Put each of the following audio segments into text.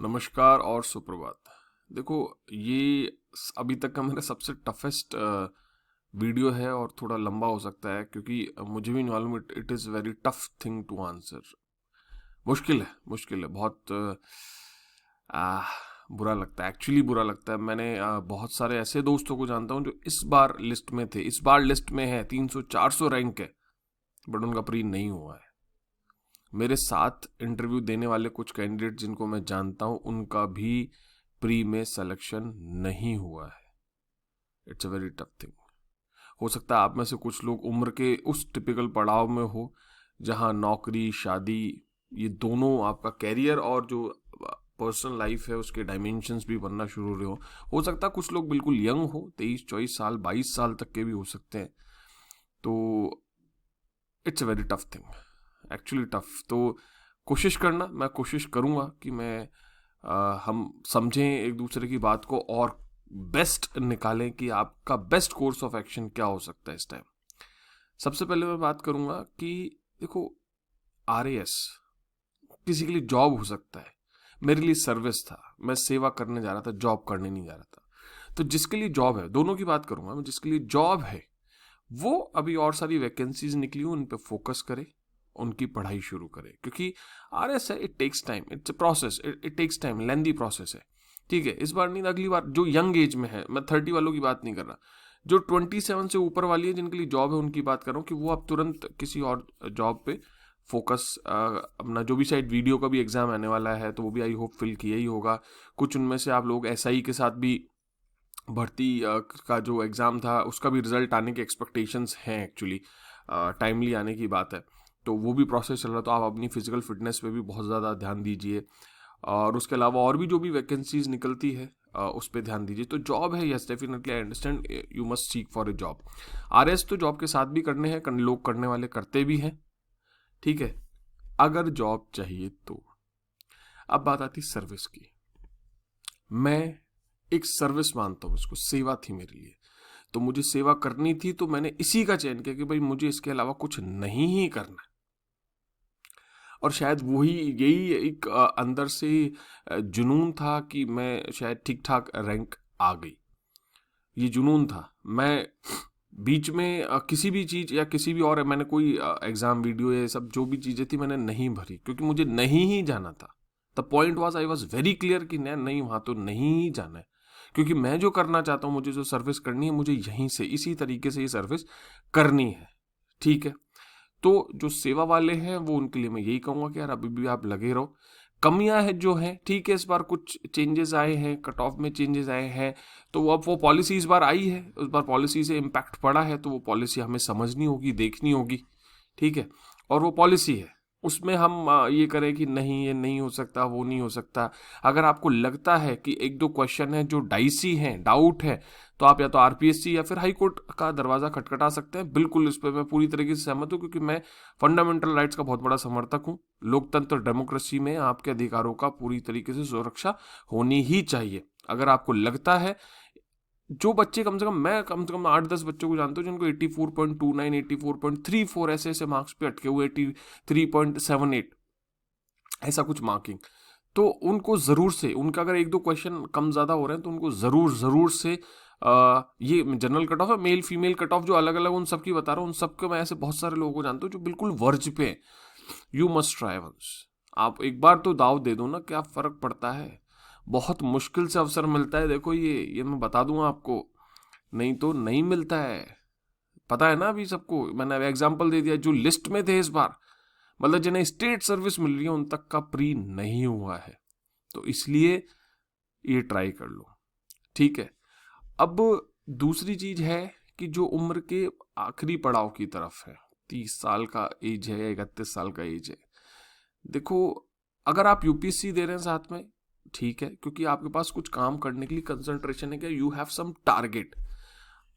नमस्कार और सुप्रभात। देखो, ये अभी तक का मेरा सबसे टफेस्ट वीडियो है और थोड़ा लंबा हो सकता है क्योंकि मुझे भी नहीं मालूम। It is very tough thing to answer. मुश्किल है बहुत। आ, बुरा लगता है, एक्चुअली बुरा लगता है। मैंने बहुत सारे ऐसे दोस्तों को जानता हूँ जो इस बार लिस्ट में थे, इस बार लिस्ट में है, 300-400 रैंक है, बट उनका प्री नहीं हुआ है। मेरे साथ इंटरव्यू देने वाले कुछ कैंडिडेट जिनको मैं जानता हूं, उनका भी प्री में सिलेक्शन नहीं हुआ है। It's a very tough thing. हो सकता है आप में से कुछ लोग उम्र के उस टिपिकल पड़ाव में हो जहां नौकरी, शादी, ये दोनों, आपका कैरियर और जो पर्सनल लाइफ है उसके डायमेंशंस भी बनना शुरू हो रहे हो सकता है कुछ लोग बिल्कुल यंग हो, 23-24 साल, 22 साल तक के भी हो सकते हैं। तो it's a very tough thing, actually tough. तो कोशिश करना, मैं कोशिश करूँगा कि हम समझें एक दूसरे की बात को और बेस्ट निकालें कि आपका बेस्ट कोर्स ऑफ एक्शन क्या हो सकता है इस टाइम। सबसे पहले मैं बात करूँगा कि देखो, RAS किसी के लिए जॉब हो सकता है, मेरे लिए सर्विस था। मैं सेवा करने जा रहा था, जॉब करने नहीं जा रहा था। तो जिसके लिए जॉब है, दोनों की बात करूँगा मैं, जिसके लिए जॉब है वो अभी और सारी वैकेंसीज निकली हो, उन पे फोकस करे, उनकी पढ़ाई शुरू करे। क्योंकि RS है, it takes time, it's a process, it takes time, lengthy process है। ठीक है, इस बार नहीं, अगली बार। जो यंग एज में है, मैं 30 वालों की बात नहीं कर रहा, जो 27 से ऊपर वाली है, जिनके लिए जॉब है, उनकी बात कर रहा हूँ कि वो अब तुरंत किसी और जॉब पे फोकस, अपना जो भी शायद वीडियो का भी एग्जाम आने वाला है तो वो भी आई होप फिल किया ही होगा। कुछ उनमें से आप लोग SI के साथ भी भर्ती का जो एग्ज़ाम था उसका भी रिजल्ट आने के एक्सपेक्टेशंस हैं, एक्चुअली टाइमली आने की बात है। तो वो भी प्रोसेस चल रहा है, तो आप अपनी फिजिकल फिटनेस पे भी बहुत ज़्यादा ध्यान दीजिए। और उसके अलावा और भी जो भी वैकेंसीज निकलती है उस पर ध्यान दीजिए। तो जॉब है, yes definitely, I understand, you must seek for a job. RS तो जॉब के साथ भी करने हैं, लोग करने वाले करते भी हैं। ठीक है, अगर जॉब चाहिए तो अब बात आती सर्विस की। मैं एक सर्विस मानता हूँ इसको, सेवा थी मेरे लिए, तो मुझे सेवा करनी थी, तो मैंने इसी का चयन किया कि भाई मुझे इसके अलावा कुछ नहीं ही करना। और शायद वही, यही एक अंदर से जुनून था कि मैं शायद ठीक ठाक रैंक आ गई, ये जुनून था। मैं बीच में किसी भी चीज़ या किसी भी और, मैंने कोई एग्ज़ाम वीडियो, ये सब जो भी चीज़ें थी मैंने नहीं भरी, क्योंकि मुझे नहीं ही जाना था। The point was, I was very clear कि नहीं, वहाँ तो नहीं ही जाना है। क्योंकि मैं जो करना चाहता हूँ, मुझे जो सर्विस करनी है, मुझे यहीं से इसी तरीके से ये सर्विस करनी है। ठीक है, तो जो सेवा वाले हैं वो, उनके लिए मैं यही कहूँगा कि यार अभी भी आप लगे रहो। कमियां हैं जो हैं, ठीक है, इस बार कुछ चेंजेस आए हैं, कट ऑफ में चेंजेस आए हैं, तो अब वो पॉलिसी इस बार आई है, उस बार पॉलिसी से इम्पैक्ट पड़ा है, तो वो पॉलिसी हमें समझनी होगी, देखनी होगी। ठीक है, और वो पॉलिसी है, उसमें हम ये करें कि नहीं, ये नहीं हो सकता, वो नहीं हो सकता। अगर आपको लगता है कि एक दो क्वेश्चन है जो डाइसी हैं, डाउट है, तो आप या तो RPSC या फिर हाई कोर्ट का दरवाजा खटखटा सकते हैं। बिल्कुल, इस पर मैं पूरी तरीके से सहमत हूँ, क्योंकि मैं फंडामेंटल राइट्स का बहुत बड़ा समर्थक हूँ। लोकतंत्र, डेमोक्रेसी में आपके अधिकारों का पूरी तरीके से सुरक्षा होनी ही चाहिए। अगर आपको लगता है, जो बच्चे, कम से कम 8-10 बच्चों को जानता हूँ जिनको 84.29, 84.34 ऐसे ऐसे मार्क्स पे अटके हुए, 83.78 ऐसा कुछ मार्किंग, तो उनको ज़रूर से, उनका अगर एक दो क्वेश्चन कम ज़्यादा हो रहे हैं तो उनको ज़रूर से ये जनरल कट ऑफ है, मेल फीमेल कट ऑफ जो अलग अलग, उन सब की बता रहा हूँ। उन सब के मैं ऐसे बहुत सारे लोगों को जानता हूँ जो बिल्कुल वर्ज पे हैं। You must try once. आप एक बार तो दाव दे दो ना, क्या फ़र्क पड़ता है। बहुत मुश्किल से अवसर मिलता है, देखो ये मैं बता दूंगा आपको, नहीं तो नहीं मिलता है। पता है ना अभी सबको, मैंने अभी एग्जाम्पल दे दिया, जो लिस्ट में थे इस बार, मतलब जिन्हें स्टेट सर्विस मिल रही है, उन तक का प्री नहीं हुआ है। तो इसलिए ये ट्राई कर लो। ठीक है, अब दूसरी चीज है कि जो उम्र के आखिरी पड़ाव की तरफ है, 30 साल का एज है, 31 साल का एज है। देखो, अगर आप UPSC दे रहे हैं साथ में, ठीक है, क्योंकि आपके पास कुछ काम करने के लिए कंसंट्रेशन है, क्या यू हैव सम टारगेट।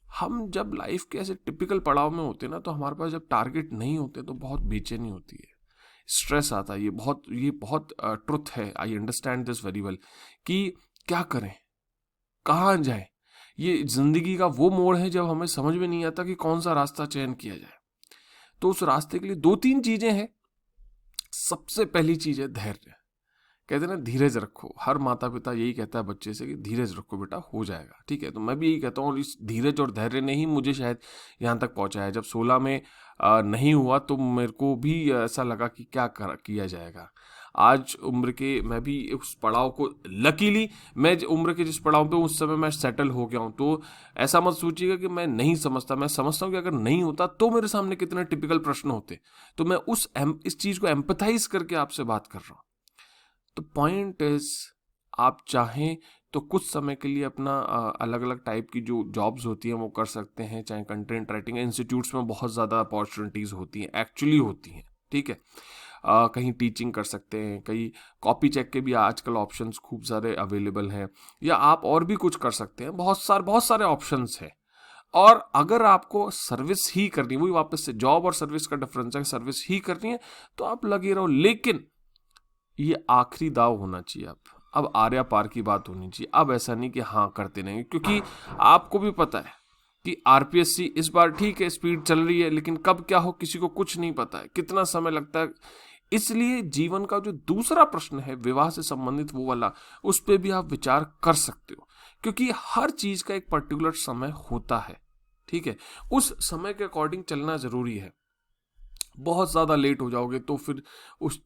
हम जब लाइफ के ऐसे टिपिकल पड़ाव में होते हैं ना, तो हमारे पास जब टारगेट नहीं होते तो बहुत बेचैनी होती है, स्ट्रेस आता है। ये बहुत ट्रुथ है, I understand this very well, कि क्या करें, कहाँ जाए। ये जिंदगी का वो मोड़ है जब हमें समझ में नहीं आता कि कौन सा रास्ता चयन किया जाए। तो उस रास्ते के लिए 2-3 चीजें हैं। सबसे पहली चीज है धैर्य। कहते हैं ना धीरज रखो, हर माता पिता यही कहता है बच्चे से कि धीरज रखो बेटा, हो जाएगा, ठीक है। तो मैं भी यही कहता हूँ, और इस धीरज और धैर्य ने ही मुझे शायद यहाँ तक पहुँचाया। जब 16 में नहीं हुआ तो मेरे को भी ऐसा लगा कि क्या किया जाएगा। आज उम्र के मैं भी उस पड़ाव को, लकीली मैं उम्र के जिस पड़ाव पे उस समय मैं सेटल हो गया हूँ, तो ऐसा मत सोचिएगा कि मैं नहीं समझता। मैं समझता हूँ कि अगर नहीं होता तो मेरे सामने कितने टिपिकल प्रश्न होते। तो मैं इस चीज़ को एम्पथाइज करके आपसे बात कर रहा हूँ। तो पॉइंट इज, आप चाहें तो कुछ समय के लिए अपना अलग अलग टाइप की जो जॉब्स होती हैं वो कर सकते हैं, चाहे कंटेंट राइटिंग, इंस्टीट्यूट्स में बहुत ज़्यादा अपॉर्चुनिटीज़ होती हैं, एक्चुअली होती हैं, ठीक है। कहीं टीचिंग कर सकते हैं, कहीं कॉपी चेक के भी आजकल ऑप्शंस खूब सारे अवेलेबल हैं, या आप और भी कुछ कर सकते हैं, बहुत सारे ऑप्शंस हैं। और अगर आपको सर्विस ही करनी है, वही वापस से जॉब और सर्विस का डिफरेंस है, सर्विस ही करनी है तो आप लगे रहो, लेकिन ये आखिरी दाव होना चाहिए। अब आर्या पार की बात होनी चाहिए। अब ऐसा नहीं कि हाँ करते नहीं, क्योंकि आपको भी पता है कि आरपीएससी इस बार ठीक है, स्पीड चल रही है, लेकिन कब क्या हो किसी को कुछ नहीं पता है, कितना समय लगता है। इसलिए जीवन का जो दूसरा प्रश्न है विवाह से संबंधित, वो वाला, उस पर भी आप विचार कर सकते हो, क्योंकि हर चीज का एक पर्टिकुलर समय होता है, ठीक है। उस समय के अकॉर्डिंग चलना जरूरी है। बहुत ज़्यादा लेट हो जाओगे तो फिर उस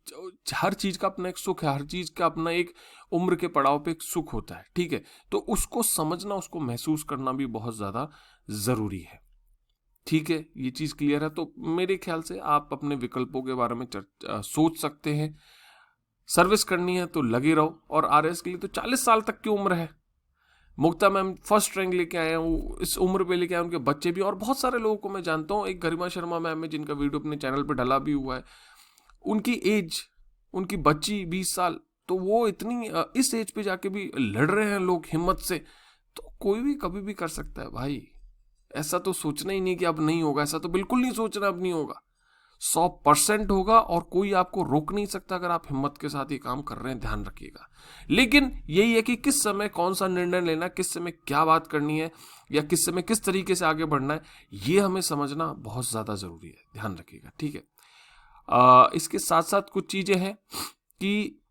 हर चीज़ का अपना एक सुख है, हर चीज़ का अपना एक उम्र के पड़ाव पे एक सुख होता है, ठीक है। तो उसको समझना, उसको महसूस करना भी बहुत ज़्यादा ज़रूरी है, ठीक है। ये चीज़ क्लियर है। तो मेरे ख्याल से आप अपने विकल्पों के बारे में सोच सकते हैं। सर्विस करनी है तो लगे रहो, और आरएस के लिए तो 40 साल तक की उम्र है। मुक्ता मैम फर्स्ट रैंक लेके आए हैं, इस उम्र पे लेके आए, उनके बच्चे भी, और बहुत सारे लोगों को मैं जानता हूँ। एक गरिमा शर्मा मैम है जिनका वीडियो अपने चैनल पे डला भी हुआ है, उनकी एज, उनकी बच्ची 20 साल, तो वो इतनी इस एज पे जाके भी लड़ रहे हैं लोग हिम्मत से। तो कोई भी कभी भी कर सकता है भाई, ऐसा तो सोचना ही नहीं कि अब नहीं होगा, ऐसा तो बिल्कुल नहीं सोचना अब नहीं होगा, 100% होगा, और कोई आपको रोक नहीं सकता अगर आप हिम्मत के साथ ये काम कर रहे हैं, ध्यान रखिएगा। लेकिन यही है कि किस समय कौन सा निर्णय लेना, किस समय क्या बात करनी है, या किस समय किस तरीके से आगे बढ़ना है, ये हमें समझना बहुत ज्यादा जरूरी है, ध्यान रखिएगा, ठीक है। इसके साथ साथ कुछ चीजें हैं कि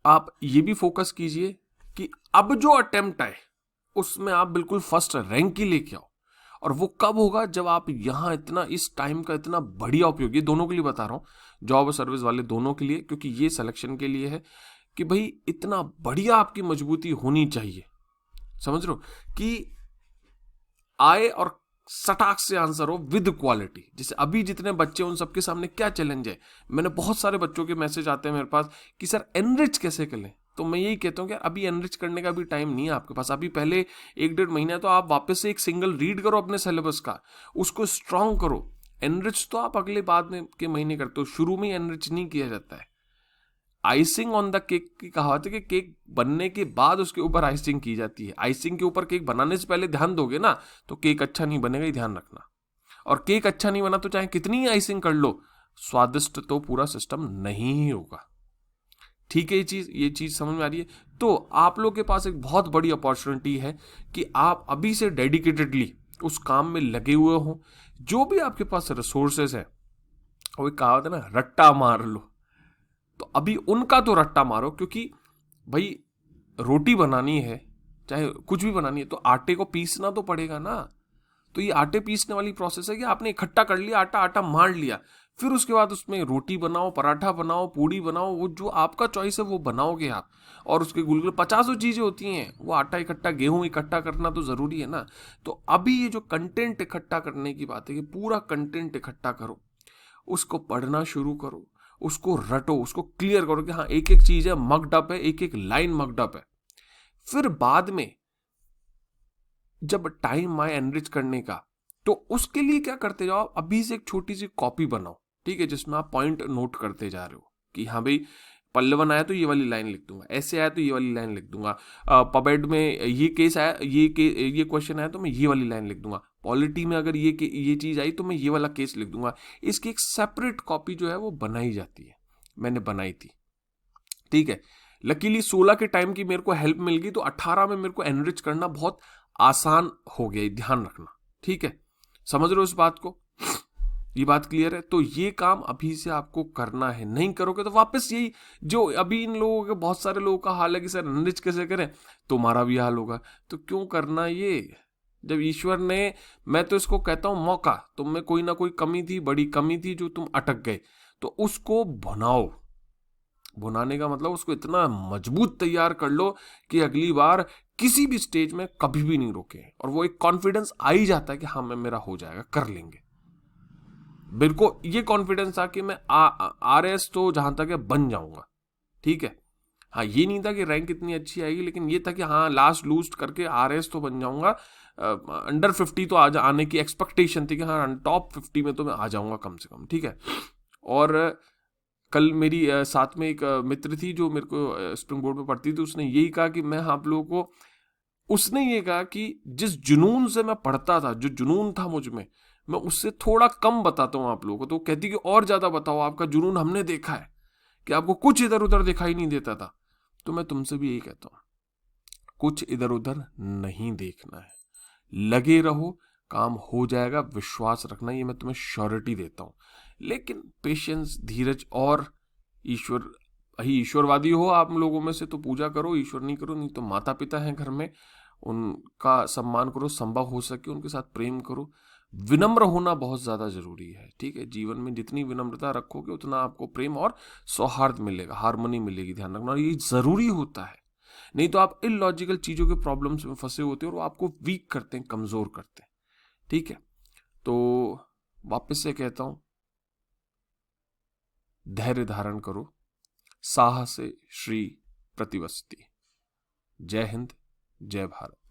आप ये भी फोकस कीजिए कि अब जो अटेम्प्ट आए उसमें आप बिल्कुल फर्स्ट रैंक ही लेके आओ। और वो कब होगा, जब आप यहाँ इतना, इस टाइम का इतना बढ़िया उपयोग, ये दोनों के लिए बता रहा हूँ, जॉब और सर्विस वाले दोनों के लिए, क्योंकि ये सिलेक्शन के लिए है कि भाई इतना बढ़िया आपकी मजबूती होनी चाहिए, समझ रहे हो, कि आए और सटाक से आंसर हो विद क्वालिटी। जैसे अभी जितने बच्चे, उन सबके सामने क्या चैलेंज है। मैंने बहुत सारे बच्चों के मैसेज आते हैं मेरे पास कि सर एनरिच कैसे करें, तो मैं यही कहता हूँ कि अभी एनरिच करने का भी टाइम नहीं है आपके पास। अभी पहले 1-1.5 महीना तो आप वापस से एक सिंगल रीड करो अपने सिलेबस का, उसको स्ट्रांग करो। एनरिच तो आप अगले बाद में के महीने करते हो, शुरू में एनरिच नहीं किया जाता है। आइसिंग ऑन द केक की कहावत है कि केक बनने के बाद उसके ऊपर आइसिंग की जाती है। आइसिंग के ऊपर केक बनाने से पहले ध्यान दोगे ना तो केक अच्छा नहीं बनेगा, ही ध्यान रखना। और केक अच्छा नहीं बना तो चाहे कितनी ही आइसिंग कर लो, स्वादिष्ट तो पूरा सिस्टम नहीं ही होगा, ठीक है। ये चीज समझ में आ रही है। तो आप लोग के पास एक बहुत बड़ी अपॉर्चुनिटी है कि आप अभी से डेडिकेटेडली उस काम में लगे हुए हो। जो भी आपके पास रिसोर्सेस है, वो कहावत है ना, रट्टा मार लो, तो अभी उनका तो रट्टा मारो, क्योंकि भाई रोटी बनानी है, चाहे कुछ भी बनानी है, तो आटे को पीसना तो पड़ेगा ना। तो ये आटे पीसने वाली प्रोसेस है कि आपने इकट्ठा कर लिया, आटा मार लिया, फिर उसके बाद उसमें रोटी बनाओ, पराठा बनाओ, पूड़ी बनाओ, वो जो आपका चॉइस है वो बनाओगे आप। और उसके गुलगुले 50 चीजें होती हैं, वो आटा इकट्ठा, गेहूं इकट्ठा करना तो जरूरी है ना। तो अभी ये जो कंटेंट इकट्ठा करने की बात है कि पूरा कंटेंट इकट्ठा करो, उसको पढ़ना शुरू करो, उसको रटो, उसको क्लियर करो कि हाँ एक एक चीज है मक्ड अप है, एक एक लाइन मक्ड अप है। फिर बाद में जब टाइम आए एनरिच करने का, तो उसके लिए क्या करते जाओ, अभी से एक छोटी सी कॉपी बनाओ, ठीक है, जिसमें आप पॉइंट नोट करते जा रहे हो कि हाँ भाई पल्लवन आया तो ये वाली लाइन लिख दूंगा, ऐसे आया तो ये वाली लाइन लिख दूंगा, पबेड में ये केस आया, ये क्वेश्चन आया तो मैं ये वाली लाइन लिख दूंगा, पॉलिटी में अगर ये चीज आई तो मैं ये वाला केस लिख दूंगा। इसकी एक सेपरेट कॉपी जो है वो बनाई जाती है, मैंने बनाई थी, ठीक है। लकीली 16 के टाइम की मेरे को हेल्प मिल गई, तो 18 में मेरे को एनरिच करना बहुत आसान हो गया, ध्यान रखना, ठीक है। समझ रहे हो इस बात को। ये बात क्लियर है? तो ये काम अभी से आपको करना है, नहीं करोगे तो वापस यही जो अभी इन लोगों के बहुत सारे लोगों का हाल है कि सर निच कैसे करें, तुम्हारा भी हाल होगा। तो क्यों करना ये? जब ईश्वर ने, मैं तो इसको कहता हूं मौका, तुम में कोई ना कोई कमी थी, बड़ी कमी थी जो तुम अटक गए, तो उसको भुनाओ। भुनाने का मतलब उसको इतना मजबूत तैयार कर लो कि अगली बार किसी भी स्टेज में कभी भी नहीं रोके, और वो एक कॉन्फिडेंस आ ही जाता है कि हाँ मैं, मेरा हो जाएगा, कर लेंगे। बिल्कुल ये कॉन्फिडेंस था कि मैं RS तो जहां तक है बन जाऊंगा, ठीक है। हाँ ये नहीं था कि रैंक इतनी अच्छी आएगी, लेकिन ये था कि हाँ लास्ट लूस्ट करके RS तो बन जाऊंगा। अंडर 50 तो आने की एक्सपेक्टेशन थी कि हाँ टॉप 50 में तो मैं आ जाऊंगा कम से कम, ठीक है। और कल मेरी साथ में एक मित्र थी जो मेरे को स्प्रिंग बोर्ड में पढ़ती थी, उसने यही कहा कि मैं आप लोगों को, उसने ये कहा कि जिस जुनून से मैं पढ़ता था, जो जुनून था मुझ में, मैं उससे थोड़ा कम बताता हूँ आप लोगों को। तो कहती कि और ज्यादा बताओ, आपका जुनून हमने देखा है कि आपको कुछ इधर उधर दिखाई नहीं देता था। तो मैं तुमसे भी यही कहता हूँ, कुछ इधर उधर नहीं देखना है, लगे रहो, काम हो जाएगा, विश्वास रखना, ये मैं तुम्हें श्योरिटी देता हूँ। लेकिन पेशेंस, धीरज, और ईश्वर, ही ईश्वरवादी हो आप लोगों में से तो पूजा करो, ईश्वर नहीं करो, नहीं तो माता पिता हैं घर में, उनका सम्मान करो, संभव हो सके उनके साथ प्रेम करो। विनम्र होना बहुत ज्यादा जरूरी है, ठीक है। जीवन में जितनी विनम्रता रखोगे उतना आपको प्रेम और सौहार्द मिलेगा, हार्मनी मिलेगी, ध्यान रखना, और ये जरूरी होता है। नहीं तो आप इलॉजिकल चीजों के प्रॉब्लम्स में फंसे होते हो और वो आपको वीक करते हैं, कमजोर करते हैं, ठीक है। तो वापस से कहता हूं, धैर्य धारण करो, साहस से श्री प्रतिवस्ती। जय हिंद, जय भारत।